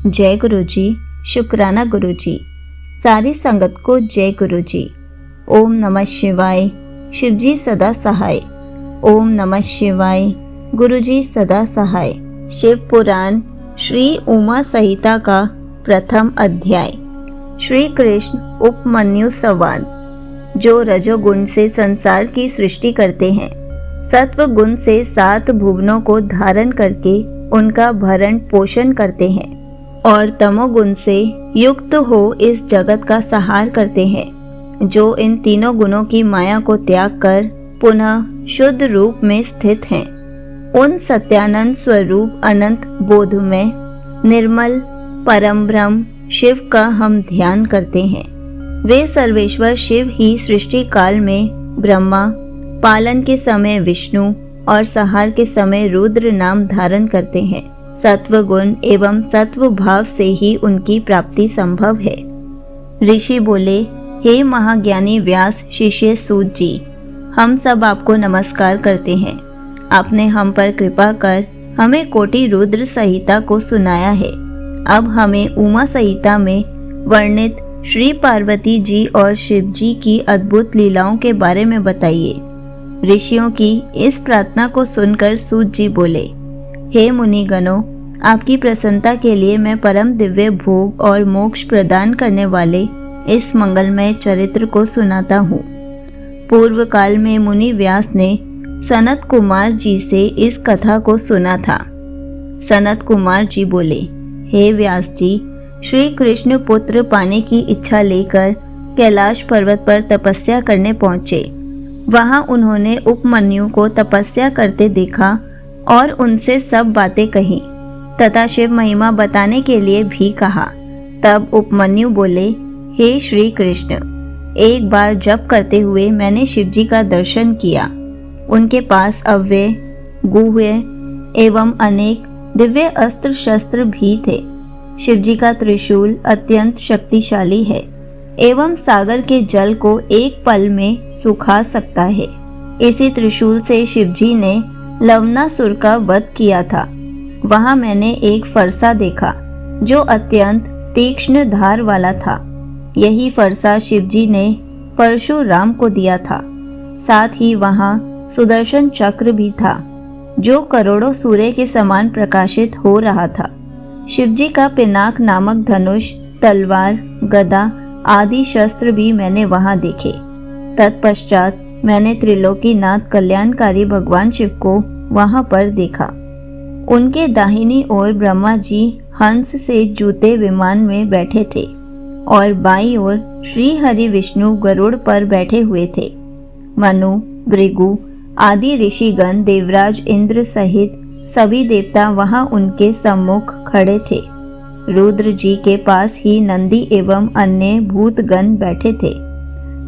जय गुरु जी, शुक्राना गुरु जी। सारी संगत को जय गुरु जी। ओम नमः शिवाय। शिव जी सदा सहाय। ओम नमः शिवाय। गुरु जी सदा सहाय। शिव पुराण श्री उमा संहिता का प्रथम अध्याय। श्री कृष्ण उपमन्यु संवाद। जो रजोगुण से संसार की सृष्टि करते हैं, सत्व गुण से 7 भुवनों को धारण करके उनका भरण पोषण करते हैं और तमोगुण से युक्त हो इस जगत का संहार करते हैं, जो इन तीनों गुणों की माया को त्याग कर पुनः शुद्ध रूप में स्थित हैं, उन सत्यानंद स्वरूप अनंत बोधमय निर्मल परम ब्रह्म शिव का हम ध्यान करते हैं। वे सर्वेश्वर शिव ही सृष्टि काल में ब्रह्मा, पालन के समय विष्णु और संहार के समय रुद्र नाम धारण करते हैं। सत्व गुण एवं सत्व भाव से ही उनकी प्राप्ति संभव है। ऋषि बोले, हे महाज्ञानी व्यास शिष्य सूत जी, हम सब आपको नमस्कार करते हैं। आपने हम पर कृपा कर हमें कोटि रुद्र संहिता को सुनाया है। अब हमें उमा संहिता में वर्णित श्री पार्वती जी और शिव जी की अद्भुत लीलाओं के बारे में बताइए। ऋषियों की इस प्रार्थना को सुनकर सूत जी बोले, हे मुनिगणों, आपकी प्रसन्नता के लिए मैं परम दिव्य भोग और मोक्ष प्रदान करने वाले इस मंगलमय चरित्र को सुनाता हूँ। पूर्व काल में मुनि व्यास ने सनत कुमार जी से इस कथा को सुना था। सनत कुमार जी बोले, हे व्यास जी, श्री कृष्ण पुत्र पाने की इच्छा लेकर कैलाश पर्वत पर तपस्या करने पहुँचे। वहां उन्होंने उपमन्यु को तपस्या करते देखा और उनसे सब बातें कही तथा शिव महिमा बताने के लिए भी कहा। तब उपमन्यु बोले, हे श्री कृष्ण, एक बार जप करते हुए मैंने शिव जी का दर्शन किया। उनके पास अव्यय, गुह्य एवं अनेक दिव्य अस्त्र शस्त्र भी थे। शिव जी का त्रिशूल अत्यंत शक्तिशाली है एवं सागर के जल को एक पल में सुखा सकता है। इसी त्रिशूल से शिव जी ने लवणासुर का वध किया था। वहां मैंने एक फरसा देखा जो अत्यंत तीक्ष्ण धार वाला था। यही फरसा शिव जी ने परशुराम को दिया था। साथ ही वहां सुदर्शन चक्र भी था जो करोड़ों सूर्य के समान प्रकाशित हो रहा था। शिव जी का पिनाक नामक धनुष, तलवार, गदा आदि शस्त्र भी मैंने वहां देखे। तत्पश्चात मैंने त्रिलोकीनाथ कल्याणकारी भगवान शिव को वहां पर देखा। उनके दाहिनी ओर ब्रह्मा जी हंस से जूते विमान में बैठे थे और बाईं ओर श्री हरि विष्णु गरुड़ पर बैठे हुए थे। मनु, भृगु आदि ऋषिगण, देवराज इंद्र सहित सभी देवता वहां उनके सम्मुख खड़े थे। रुद्र जी के पास ही नंदी एवं अन्य भूतगण बैठे थे।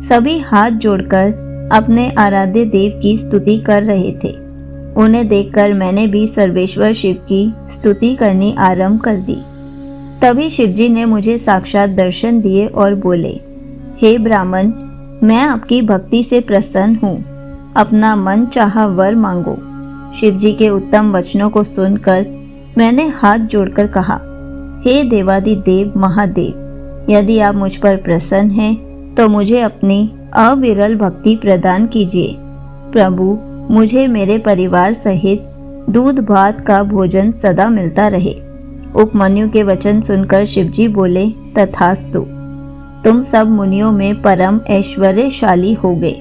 सभी हाथ जोड़कर अपने आराध्य देव की स्तुति कर रहे थे। उन्हें देखकर मैंने भी सर्वेश्वर शिव की स्तुति करनी आरंभ कर दी। तभी शिव जी ने मुझे साक्षात दर्शन दिए और बोले, हे ब्राह्मण, मैं आपकी भक्ति से प्रसन्न हूँ। अपना मन चाहा वर मांगो। शिव जी के उत्तम वचनों को सुनकर मैंने हाथ जोड़कर कहा, हे देवादिदेव महादेव, यदि आप मुझ पर प्रसन्न हैं तो मुझे अपनी अविरल भक्ति प्रदान कीजिए। प्रभु, मुझे मेरे परिवार सहित दूध भात का भोजन सदा मिलता रहे। उपमन्यु के वचन सुनकर शिव जी बोले, तथास्तु। तुम सब मुनियों में परम ऐश्वर्यशाली होगे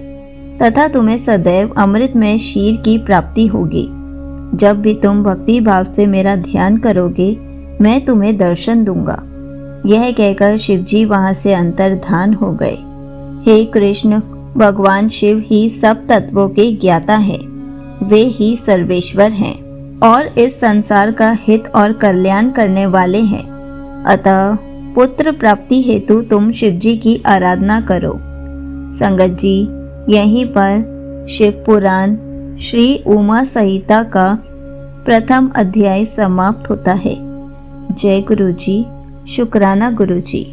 तथा तुम्हें सदैव अमृतमय क्षीर की प्राप्ति होगी। जब भी तुम भक्ति भाव से मेरा ध्यान करोगे, मैं तुम्हें दर्शन दूंगा। यह कहकर शिव जी वहां से अंतर्धान हो गए। हे कृष्ण, भगवान शिव ही सब तत्वों के ज्ञाता हैं। वे ही सर्वेश्वर हैं और इस संसार का हित और कल्याण करने वाले हैं। अतः पुत्र प्राप्ति हेतु तुम शिव जी की आराधना करो। संगत जी, यहीं पर शिव पुराण श्री उमा संहिता का प्रथम अध्याय समाप्त होता है। जय गुरु जी, शुक्राना गुरु जी।